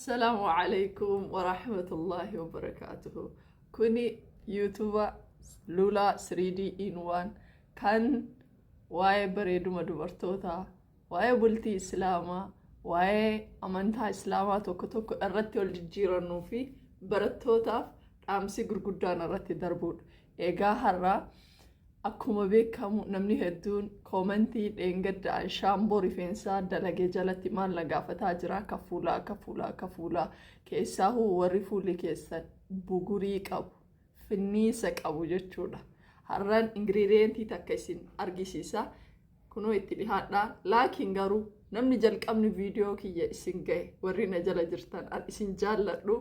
السلام عليكم ورحمة الله وبركاته. كوني يوتيوبر لولا 3D in 1 كان واي بريدو مدبرتوتا واي بلتي إسلاما واي أمانتا إسلاما توكو توكو الرتي والجيرانو في برتوتا أمسي قرقودان الرتي دربود إيقا هرّا akkuma beekamu namni hedduun koomentii dheengadda shaamboo rifeensaa dalagee jalatti maal lagaafataa jira kafuulaa keessaahu warri fuulli keessan bugurii qabu finniisa qabu jechuudha. Har'aan ingiriidiyentii takka isin argisiisa kunoo itti dhihaadhaa laakiin garuu namni jalqabni viidiyoo kiyya isin gahe warri na jala jirtan isin jaalladhu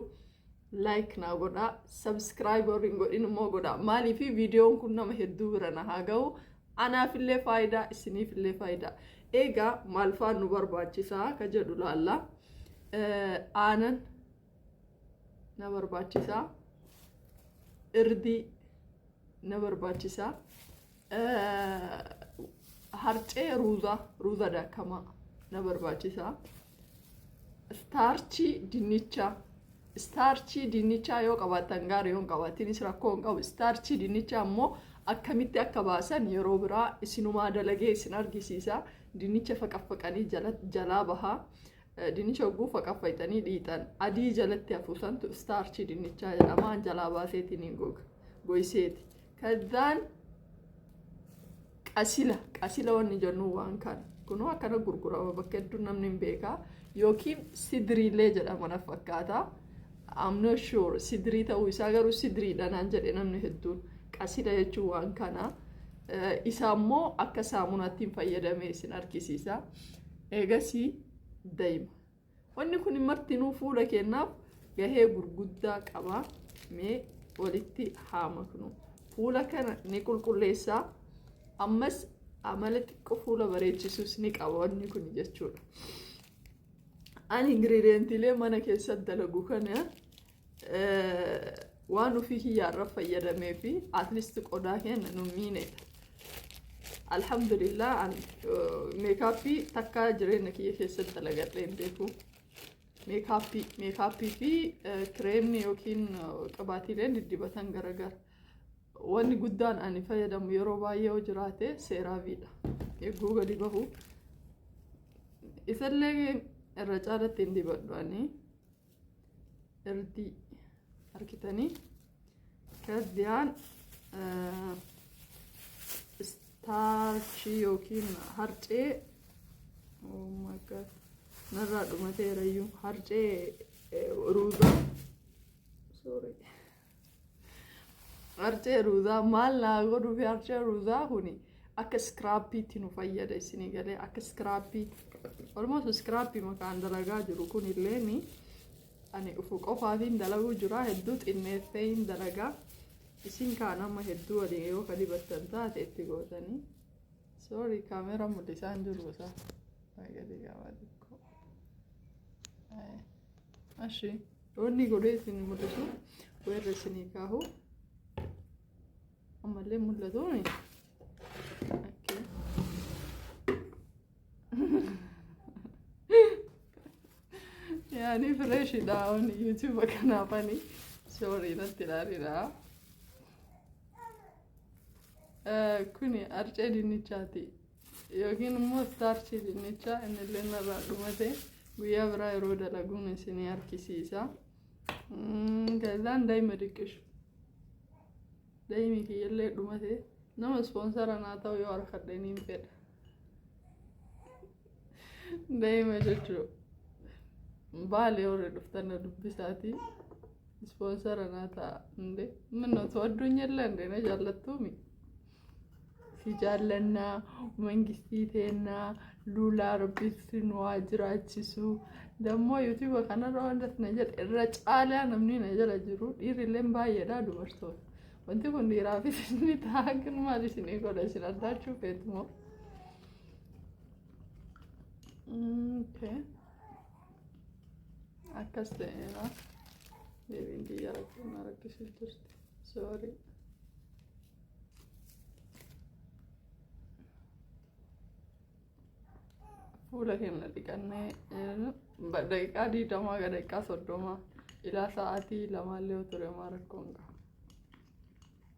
like na godha subscribe warrin godhin immoo godha maaliif viidiyoon kun nama hedduu bira na haa ga'u anaafillee faayidaa isiniifillee faayidaa eegaa maal faan nu barbaachisaa ka jedhu laalla aanan na barbaachisaa irdii na barbaachisaa harcee ruuza daakamaa na barbaachisaa starchii dinnichaa starchii dinnichaa yoo qabaatan gaarii yoo qabaatinis rakkoo hin qabu. Starchii dinnichaa ammoo akkamitti akka baasan yeroo biraa isinumaa dalagee isin argisiisa. Dinnicha faqaffaqanii jalaa bahaa. Dinnicha hogguu faqaffaytanii dhiitan adii jalatti hafuusantu starchii dinnichaa jedhamaan jalaa baaseetiin hin goyseeti. Kaddaan qasila wanni jennu waan kana. Kunoo akkana gurgurama bakka hedduun namni hin beekaa yookiin sidriilee jedhama na fakkaata. I'm not sure sidrii ta'uu isaa garuu sidriidha naan jedhe namni hedduun qasila jechuun waan kana isaa immoo akka saamunaatti fayyadamee isin argisiisa. Eegasii daa'ima wanni kun martinuu fuula kennaaf gahee gurguddaa qaba. Mee walitti haa maknu fuula kana ni qulqulleessaa ammas amala xiqqoo fuula bareechisuus ni qaba wanni kun jechuudha. Ani ingiriidiyentiilee mana keessatti dalagu kana waan ofii kiyyaarra fayyadamee fi atleast qodaa keenya nu miinedha. Alhamdulillah ani meekaappii takka jireenya kiyya keessatti dalagadhee hin beeku. Meekaappii fi kireemni yookiin qabaatiileen diddibatan garagara. Wanni guddaan ani fayyadamu yeroo baay'ee yoo jiraate seeraaviidha. Eeguu gadi bahu. Isallee irra caalatti hin dibadhuanii irdii argitanii kaddiyaan starchii yookiin harcee oh my god narraa dhumateerayyuu harcee ruuzaa harcee ruuzaa maal naa godhuu fi harcee ruuzaa kuni akka scrappiitti nu fayyada isinii galee akka scrappii almost scrappii makaan dalagaa jiru kun illee ni ani ufu qofaatiin dalaguu jira hedduu xinneessee hin dalagaa isin kaan amma hedduu waliin yoo ka dibattan taate itti gootanii sorry kaamera mul'isaan jiru isaa gadi gaabaa xiqqoo ashi roonni godhee isin mul'isu weerra isinii kaahu ammallee mul'atuuni. Yani fresh down YouTube kenapa nih? Sorry nanti lari dah. Kuni arcee dinnichaati yookiin immoo starchii dinnichaa inni illee narraa dhumate guyyaa biraa yeroo dalaguun isinii argisiisa. Kazaan daa'ima dhiqqishu daa'imi kiyyallee dhumate nama sponsora naa ta'u yoo harkadheen hin fedha daa'ima jechuudha. Baale warri dhuftana dubbisaati sponsora naa ta'a inde minno twaddunya illee na jaallattuumi si jaallannaa mangistii teennaa luulaa rabbitti nu haa jiraachisu dammoo yuutuuba kanarra wantas na jedhe irra caalaa namni na jala jiru dhiirrillee baay'eedha dubartoota wanti kun dhiiraafis ni ta'a kan maal isinii godha isin addaachuu feetumoo okay. Akkas ta'eera deebiin biyya rakkisuu jirti sorry fuula keenya dhiqannee daqiiqaa 20 ga daqiiqaa 30 ilaa sa'aatii 2 ture rakkoon qaba.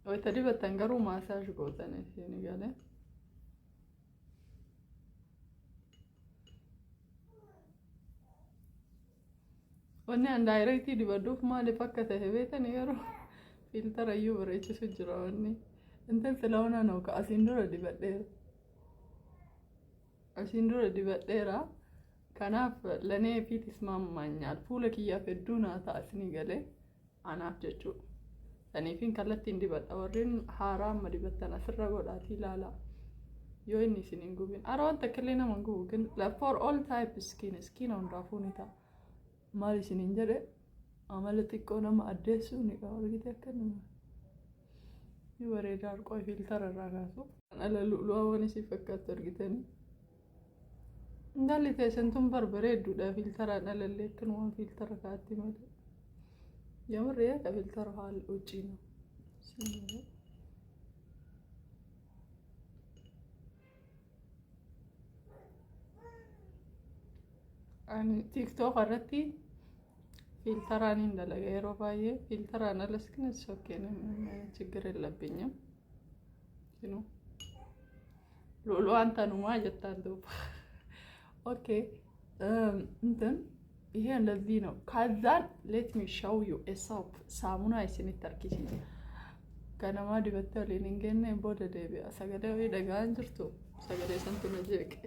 Wayita dibattan garuu maasaaj gootan isin galee. Wanni an daayireektii dibadduuf maaliif akka ta'e beektan garuu filtara iyyuu bareechisu jira wanni. Intan silaawuna noo ka asiin dura dibadheera. Kanaaf lanee fi tismaammanyaal fuula kiyyaaf hedduu naa ta'a isin galee anaaf jechuudha. Saniifin kallattiin dibadha warreen haaraa amma dibattan asirra godhaatii ilaala. Yoo inni isin hin gubin. Ara wanta killee nama gubu ግን for all type skin hundaafuu ni ta'a. Maal isin hin jedhe amala xiqqoo nama addeessuu ni qaba argite akka nama. Ni bareeda arqoo filtara irraa kaasu. Ala lu'lu'aawwan isii fakkaattu argitanii. Indaalli teessantun barbareedduudha filtaraan alallee akkanuma filtara kaatti malee. Yamarree akka filtara haala hojii nama. Ani TikTok irratti filtaraan hin dalaga yeroo baay'ee filtaraan alas kan sokkeen ችግር የለብኝም. lu'lu'aan tanumaa jettaan duuba. Okay. እንትን ይሄ እንደዚህ ነው። ከዛን let me show you a soap ሳሙና isinitti argisiisa. Kanamaa dibattee waliin hin geenne booda deebi'a. Sagalee dhagaan jirtu sagalee santu na jeeqe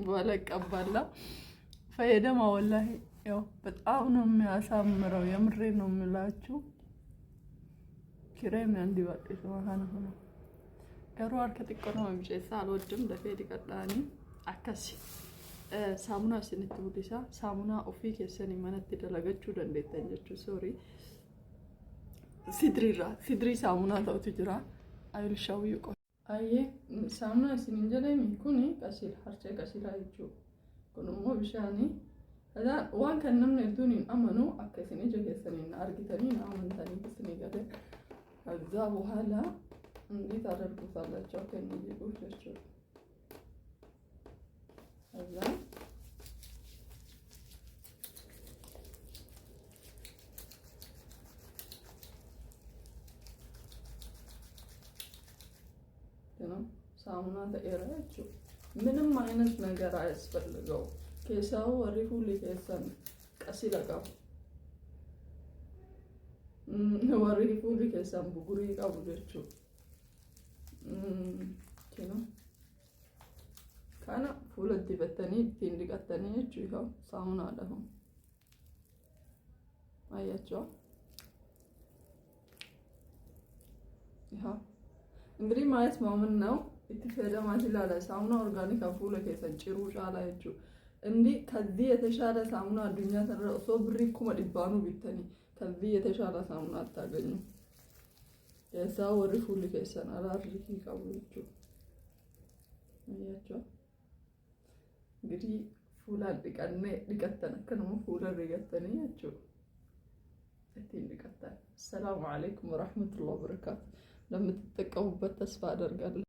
boola qabbaala. ፈየደማ ወላሂ ያው በጣም ነው የሚያሳምረው የምሬ ነው የምላችሁ ኪራይ ምን እንዲወጣ ማሃና ሆነ ጋሩ አርከጥቆ ነው የሚጨሳ አልወድም ለፌዲ ቀጣኒ አከሲ ሳሙና ስንት ቡዲሳ ሳሙና ኦፊ ከሰኒ ማነት ደለገቹ ደንደተኛቹ ሶሪ ሲድሪ ሳሙና ታውቱ ጅራ አይል ሻው ይቆ አየ ሳሙና ስንጀለኝ ኩኒ ቀሲል ሀርቸ ቀሲል አይቹ kunummoo bishaanii hadaa waan kan namni hedduun hin amanu akka isin ija keessaniin argitanii amantanii isinii galee kazaa buhaala እንዴት አደርጉታላችሁ akka inni jedhuuf jechuudha. Kazaa ሳሙና ተኤራ jechuudha. ምንም አይነት ነገር አያስፈልገው ከሳው ወሪፉ ለከሰን ቀሲላ ቀቡ ወሪፉ ለከሰን ቡጉሪ ቀቡ ደቹ ከና ካና ፉለቲ በተኒ ትንዲቀተኒ እቹ ይኸው ሳሙና አለሁ አያቸው ይኸው እንግዲህ ማለት ማምን ነው ittifedamaat ilaala saamuna organic fuula keessan ciruu caalaa jechuudha. Inni kadii የተሻለ ሳሙና አዱኛ ተረ ሶ ብሪ ኩማ ዲባኑ ቢተኒ kadii የተሻለ ሳሙና አታገኙ የሳው ወሪ ፉል keessan አላርጂ ቀቡ jechuudha. አያቸው እንግዲህ ፉላ ዲቀተን ከነሙ ፉላ ዲቀተን jechuudha. እቲን ዲቀተን ሰላም አለይኩም ወራህመቱላሂ ወበረካቱ ለምትጠቀሙበት ተስፋ አደርጋለሁ።